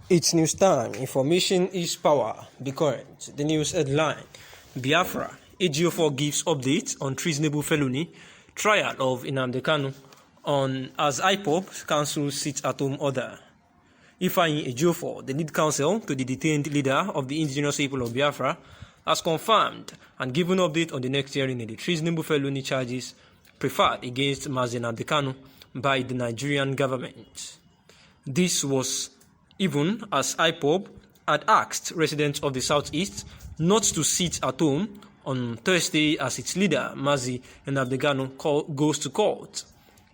It's news time. Information is power. Be current. The news headline: Biafra. AGO4 gives update on treasonable felony trial of Nnamdi Kanu on as IPOB cancels sit-at-home order. Ifeanyi Ejiofor, the lead counsel to the detained leader of the indigenous people of Biafra, has confirmed and given update on the next hearing in the treasonable felony charges preferred against Mazi Nnamdi Kanu by the Nigerian government. This was even as IPOB had asked residents of the southeast not to sit at home on Thursday as its leader, Mazi Nnamdi Kanu, goes to court.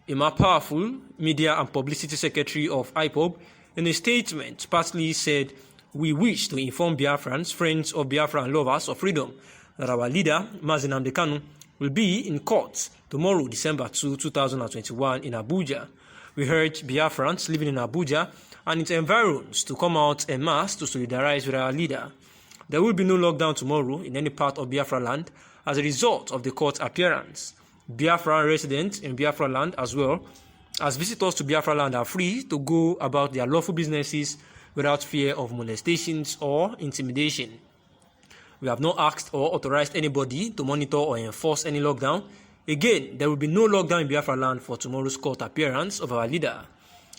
A more powerful media and publicity secretary of IPOB, in a statement, partly said, "We wish to inform Biafrans, friends of Biafra and lovers of freedom, that our leader, Mazi Nnamdi Kanu, will be in court tomorrow, December 2, 2021 in Abuja. We urge Biafrans living in Abuja and its environs to come out en masse to solidarize with our leader. There will be no lockdown tomorrow in any part of Biafra land as a result of the court appearance. Biafra residents in Biafra land as well as visitors to Biafra land are free to go about their lawful businesses without fear of molestations or intimidation. We have not asked or authorized anybody to monitor or enforce any lockdown. Again, there will be no lockdown in Biafra land for tomorrow's court appearance of our leader."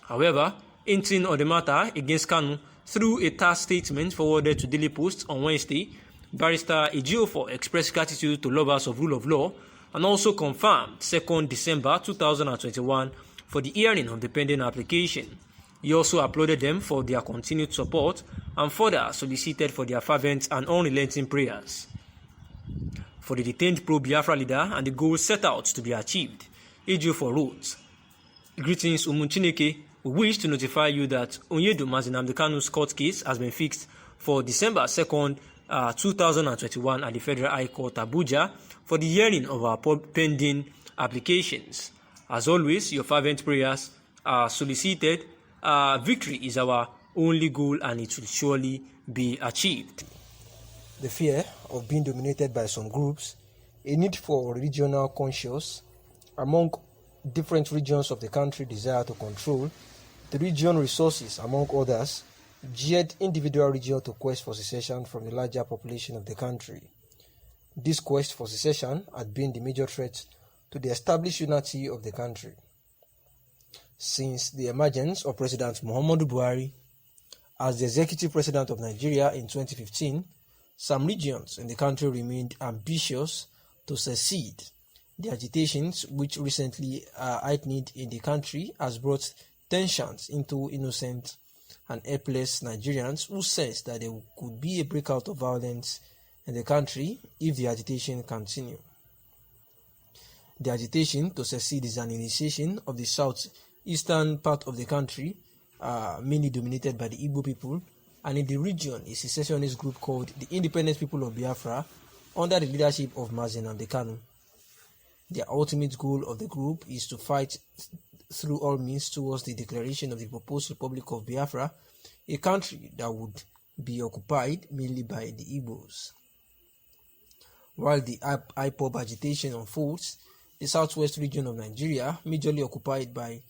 However, hinting on the matter against Kanu through a task statement forwarded to Daily Post on Wednesday, Barrister Ejiofor expressed gratitude to lovers of rule of law and also confirmed 2nd December 2021 for the hearing of the pending application. He also applauded them for their continued support and further solicited for their fervent and unrelenting prayers for the detained pro-Biafra leader and the goals set out to be achieved. Ejiofor wrote, "Greetings, Umunchineke. We wish to notify you that Onyedu Mazi Nnamdi Kanu's court case has been fixed for December 2nd, 2021 at the Federal High Court, Abuja, for the hearing of our pending applications. As always, your fervent prayers are solicited. Victory is our only goal and it will surely be achieved." The fear of being dominated by some groups, a need for regional conscience among different regions of the country, desire to control the region resources, among others, geared individual regions to quest for secession from the larger population of the country. This quest for secession had been the major threat to the established unity of the country. Since the emergence of President Muhammadu Buhari as the executive president of Nigeria in 2015, some regions in the country remained ambitious to secede. The agitations, which recently heightened in the country, has brought tensions into innocent and helpless Nigerians who sense that there could be a breakout of violence in the country if the agitation continue. The agitation to secede is an initiation of the southeastern part of the country, mainly dominated by the Igbo people, and in the region a secessionist group called the Independent People of Biafra under the leadership of Mazi Nnamdi Kanu. The ultimate goal of the group is to fight through all means towards the declaration of the proposed Republic of Biafra, a country that would be occupied mainly by the Igbos. While the IPOB agitation unfolds, the southwest region of Nigeria, majorly occupied by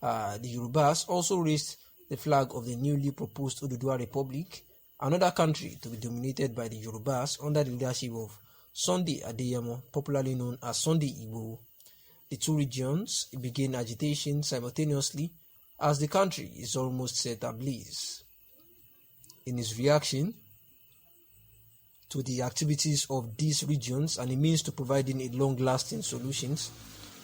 the Yorubas, also raised the flag of the newly proposed Oduduwa Republic, another country to be dominated by the Yorubas under the leadership of Sunday Adeyemo, popularly known as Sunday Igboho. The two regions began agitation simultaneously as the country is almost set ablaze. In his reaction to the activities of these regions and a means to providing a long-lasting solutions,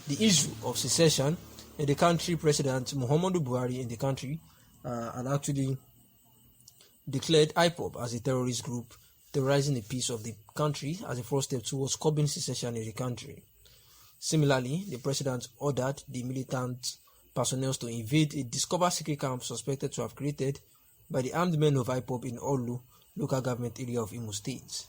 the issue of secession in the country, President Muhammadu Buhari in the country had actually declared IPOB as a terrorist group terrorizing the peace of the country as a first step towards curbing secession in the country. Similarly, the president ordered the militant personnel to invade a discovered secret camp suspected to have created by the armed men of IPOB in Olu, local government area of Imo State.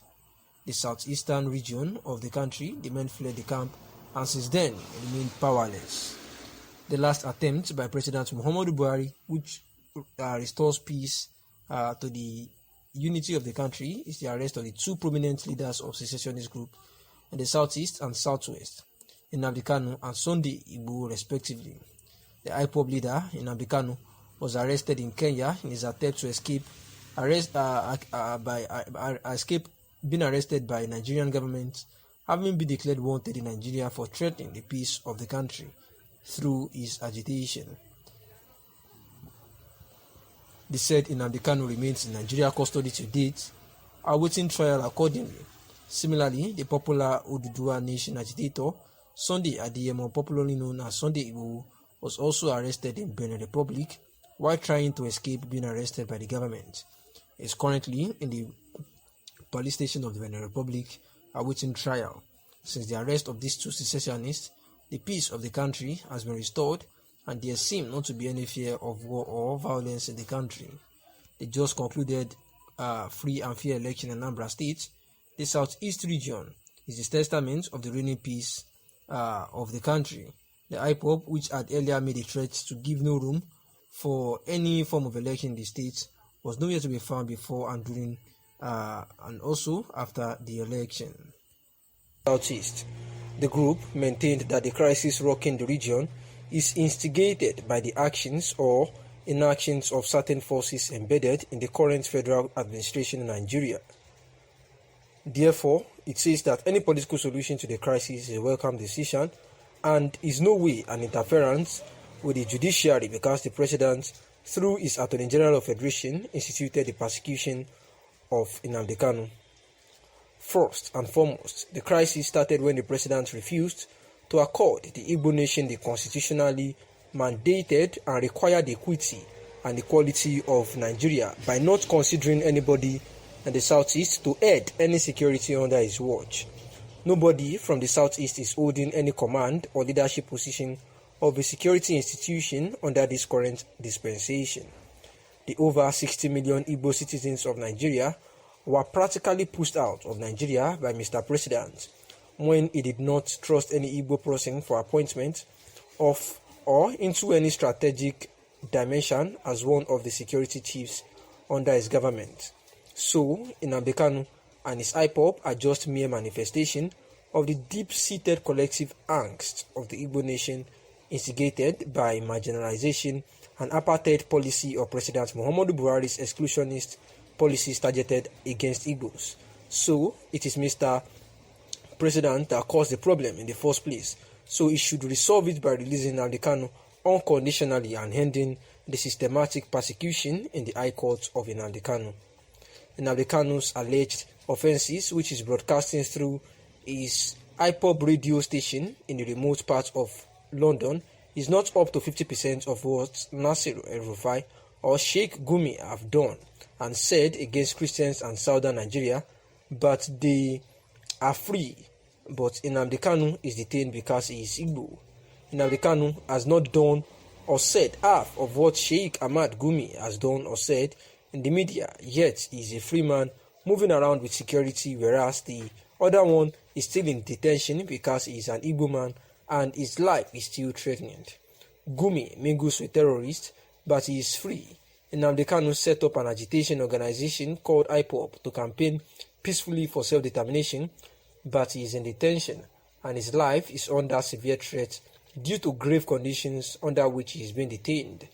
The southeastern region of the country, the men fled the camp and since then remained powerless. The last attempt by President Muhammadu Buhari, which restores peace to the unity of the country, is the arrest of the two prominent leaders of secessionist group in the southeast and southwest, Nnamdi Kanu and Sunday Igboho respectively. The IPOB leader, Nnamdi Kanu, was arrested in Kenya in his attempt to escape being arrested by Nigerian government, having been declared wanted in Nigeria for threatening the peace of the country through his agitation. The said Nnamdi Kanu remains in Nigeria custody to date, awaiting trial accordingly. Similarly, the popular Oduduwa Nation agitator Sunday Adeyemo, popularly known as Sunday Igboho, was also arrested in Benin Republic while trying to escape being arrested by the government. He is currently in the police station of the Benin Republic awaiting trial. Since the arrest of these two secessionists, the peace of the country has been restored and there seems not to be any fear of war or violence in the country. The just concluded free and fair election in Anambra State. The southeast region is the testament of the reigning peace of the country. The IPOB, which had earlier made a threat to give no room for any form of election in the state, was nowhere to be found before and during and also after the election. Southeast. The group maintained that the crisis rocking the region is instigated by the actions or inactions of certain forces embedded in the current federal administration in Nigeria. Therefore, it says that any political solution to the crisis is a welcome decision and is no way an interference with the judiciary because the president, through his Attorney General of Federation, instituted the persecution of Nnamdi Kanu. First and foremost, the crisis started when the president refused to accord the Igbo nation the constitutionally mandated and required equity and equality of Nigeria by not considering anybody in the southeast to head any security under his watch. Nobody from the southeast is holding any command or leadership position of a security institution under this current dispensation. The over 60 million Igbo citizens of Nigeria were practically pushed out of Nigeria by Mr. President when he did not trust any Igbo person for appointment of or into any strategic dimension as one of the security chiefs under his government. So, Nnamdi Kanu and his IPOB are just mere manifestation of the deep-seated collective angst of the Igbo nation instigated by marginalization and apartheid policy of President Muhammadu Buhari's exclusionist policies targeted against Igbos. So, it is Mr. President that caused the problem in the first place. So, he should resolve it by releasing Nnamdi Kanu unconditionally and ending the systematic persecution in the High Court of Nnamdi Kanu. Nnamdi Kanu's alleged offences, which is broadcasting through his IPOB radio station in the remote part of London, is not up to 50% of what Nasir El-Rufai or Sheikh Gumi have done and said against Christians and southern Nigeria, but they are free. But Nnamdi Kanu is detained because he is Igbo. Nnamdi Kanu has not done or said half of what Sheikh Ahmad Gumi has done or said in the media, yet he is a free man moving around with security, whereas the other one is still in detention because he is an Igbo man and his life is still threatened. Gumi mingles with terrorists, but he is free. Nnamdi Kanu set up an agitation organization called IPOB to campaign peacefully for self-determination, but he is in detention and his life is under severe threat due to grave conditions under which he is being detained.